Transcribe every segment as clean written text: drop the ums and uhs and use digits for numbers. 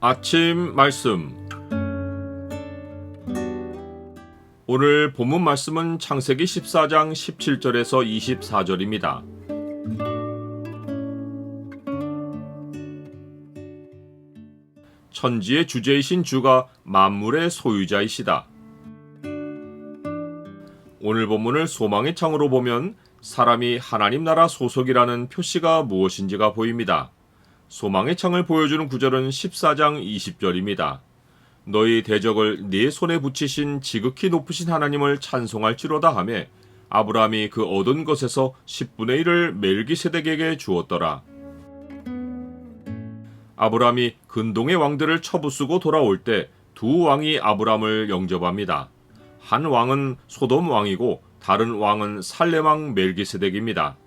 아침 말씀. 오늘 본문 말씀은 창세기 14장 17절에서 24절입니다. 천지의 주제이신 주가 만물의 소유자이시다. 오늘 본문을 소망의 창으로 보면 사람이 하나님 나라 소속이라는 표시가 무엇인지가 보입니다. 소망의 창을 보여주는 구절은 14장 20절입니다. 너희 대적을 네 손에 붙이신 지극히 높으신 하나님을 찬송할지로다 하며 아브라함이 그 얻은 것에서 10분의 1을 멜기세덱에게 주었더라. 아브라함이 근동의 왕들을 처부수고 돌아올 때 두 왕이 아브라함을 영접합니다. 한 왕은 소돔 왕이고 다른 왕은 살렘 왕 멜기세덱입니다.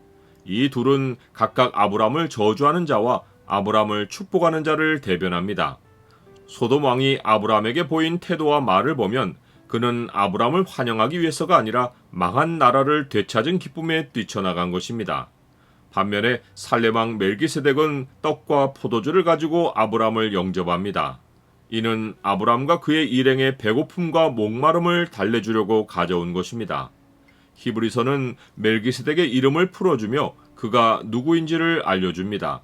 이 둘은 각각 아브라함을 저주하는 자와 아브라함을 축복하는 자를 대변합니다. 소돔 왕이 아브라함에게 보인 태도와 말을 보면 그는 아브라함을 환영하기 위해서가 아니라 망한 나라를 되찾은 기쁨에 뛰쳐나간 것입니다. 반면에 살렘 왕 멜기세덱은 떡과 포도주를 가지고 아브라함을 영접합니다. 이는 아브라함과 그의 일행의 배고픔과 목마름을 달래주려고 가져온 것입니다. 히브리서는 멜기세덱의 이름을 풀어주며 그가 누구인지를 알려줍니다.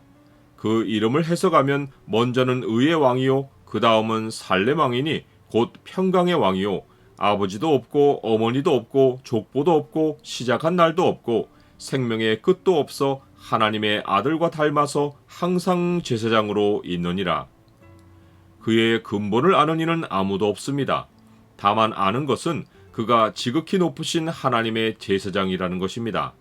그 이름을 해석하면 먼저는 의의 왕이요 그 다음은 살렘 왕이니 곧 평강의 왕이요 아버지도 없고 어머니도 없고 족보도 없고 시작한 날도 없고 생명의 끝도 없어 하나님의 아들과 닮아서 항상 제사장으로 있느니라. 그의 근본을 아는 이는 아무도 없습니다. 다만 아는 것은 그가 지극히 높으신 하나님의 제사장이라는 것입니다.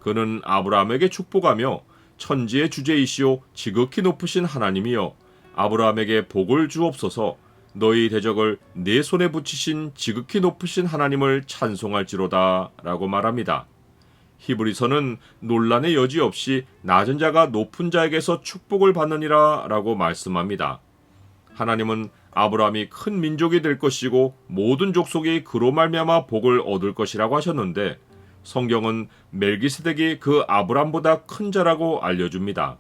그는 아브라함에게 축복하며 천지의 주제이시오 지극히 높으신 하나님이여 아브라함에게 복을 주옵소서. 너희 대적을 네 손에 붙이신 지극히 높으신 하나님을 찬송할지로다 라고 말합니다. 히브리서는 논란의 여지 없이 낮은 자가 높은 자에게서 축복을 받느니라 라고 말씀합니다. 하나님은 아브라함이 큰 민족이 될 것이고 모든 족속이 그로 말미암아 복을 얻을 것이라고 하셨는데 성경은 멜기세덱이 그 아브람보다 큰 자라고 알려줍니다.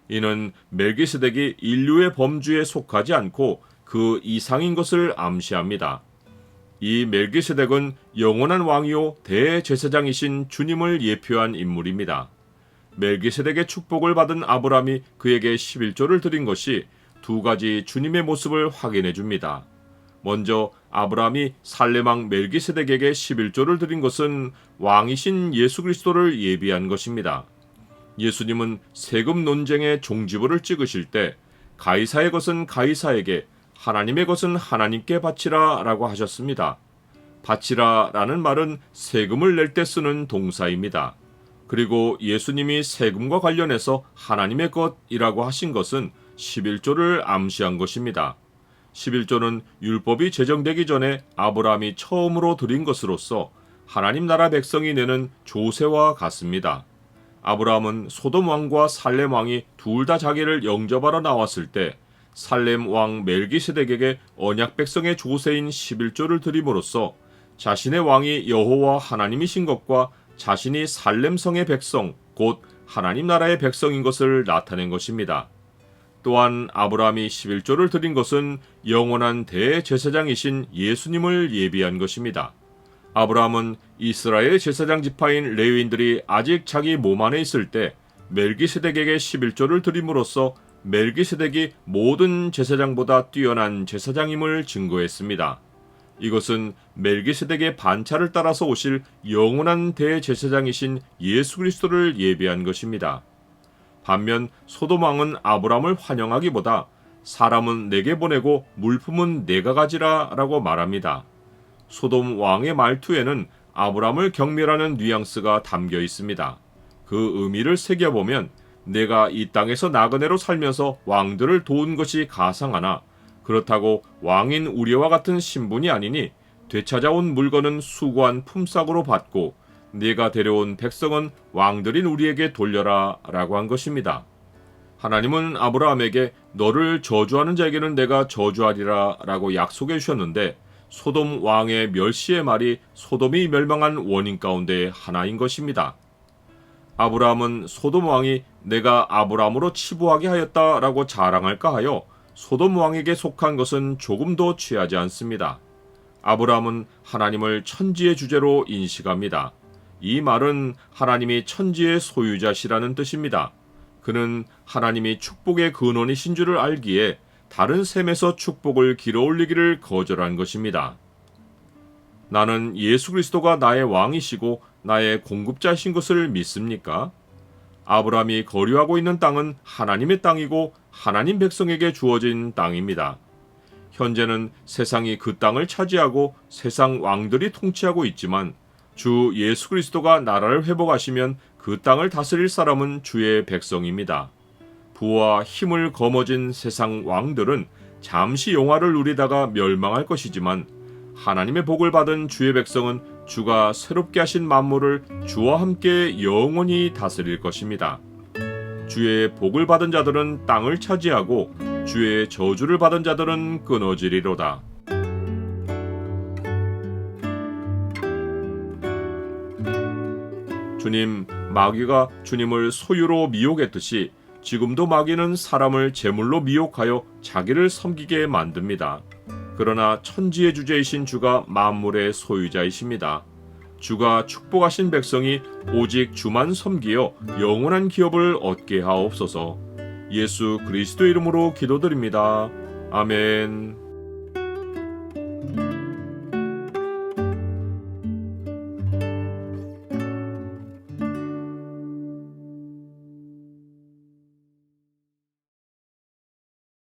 이는 멜기세덱이 인류의 범주에 속하지 않고 그 이상인 것을 암시합니다. 이 멜기세덱은 영원한 왕이요 대제사장이신 주님을 예표한 인물입니다. 멜기세덱의 축복을 받은 아브람이 그에게 11조를 드린 것이 두 가지 주님의 모습을 확인해 줍니다. 먼저 아브라함이 살렘 왕 멜기세덱에게 11조를 드린 것은 왕이신 예수 그리스도를 예비한 것입니다. 예수님은 세금 논쟁의 종지부를 찍으실 때 가이사의 것은 가이사에게 하나님의 것은 하나님께 바치라 라고 하셨습니다. 바치라 라는 말은 세금을 낼 때 쓰는 동사입니다. 그리고 예수님이 세금과 관련해서 하나님의 것이라고 하신 것은 11조를 암시한 것입니다. 11조는 율법이 제정되기 전에 아브라함이 처음으로 드린 것으로서 하나님 나라 백성이 내는 조세와 같습니다. 아브라함은 소돔 왕과 살렘 왕이 둘 다 자기를 영접하러 나왔을 때 살렘 왕 멜기세덱에게 언약 백성의 조세인 11조를 드림으로써 자신의 왕이 여호와 하나님이신 것과 자신이 살렘 성의 백성, 곧 하나님 나라의 백성인 것을 나타낸 것입니다. 또한 아브라함이 11조를 드린 것은 영원한 대제사장이신 예수님을 예비한 것입니다. 아브라함은 이스라엘 제사장 지파인 레위인들이 아직 자기 몸 안에 있을 때 멜기세덱에게 11조를 드림으로써 멜기세덱이 모든 제사장보다 뛰어난 제사장임을 증거했습니다. 이것은 멜기세덱의 반차를 따라서 오실 영원한 대제사장이신 예수 그리스도를 예비한 것입니다. 반면 소돔 왕은 아브라함을 환영하기보다 사람은 내게 보내고 물품은 내가 가지라 라고 말합니다. 소돔 왕의 말투에는 아브라함을 경멸하는 뉘앙스가 담겨 있습니다. 그 의미를 새겨보면 내가 이 땅에서 나그네로 살면서 왕들을 도운 것이 가상하나 그렇다고 왕인 우리와 같은 신분이 아니니 되찾아온 물건은 수고한 품삯으로 받고 네가 데려온 백성은 왕들인 우리에게 돌려라 라고 한 것입니다. 하나님은 아브라함에게 너를 저주하는 자에게는 내가 저주하리라 라고 약속해 주셨는데 소돔 왕의 멸시의 말이 소돔이 멸망한 원인 가운데 하나인 것입니다. 아브라함은 소돔 왕이 내가 아브라함으로 치부하게 하였다라고 자랑할까 하여 소돔 왕에게 속한 것은 조금도 취하지 않습니다. 아브라함은 하나님을 천지의 주제로 인식합니다. 이 말은 하나님이 천지의 소유자시라는 뜻입니다. 그는 하나님이 축복의 근원이신 줄을 알기에 다른 셈에서 축복을 길어올리기를 거절한 것입니다. 나는 예수 그리스도가 나의 왕이시고 나의 공급자이신 것을 믿습니까? 아브라함이 거류하고 있는 땅은 하나님의 땅이고 하나님 백성에게 주어진 땅입니다. 현재는 세상이 그 땅을 차지하고 세상 왕들이 통치하고 있지만 주 예수 그리스도가 나라를 회복하시면 그 땅을 다스릴 사람은 주의 백성입니다. 부와 힘을 거머쥔 세상 왕들은 잠시 영화를 누리다가 멸망할 것이지만 하나님의 복을 받은 주의 백성은 주가 새롭게 하신 만물을 주와 함께 영원히 다스릴 것입니다. 주의 복을 받은 자들은 땅을 차지하고 주의 저주를 받은 자들은 끊어지리로다. 주님, 마귀가 주님을 소유로 미혹했듯이 지금도 마귀는 사람을 제물로 미혹하여 자기를 섬기게 만듭니다. 그러나 천지의 주제이신 주가 만물의 소유자이십니다. 주가 축복하신 백성이 오직 주만 섬기어 영원한 기업을 얻게 하옵소서. 예수 그리스도 이름으로 기도드립니다. 아멘.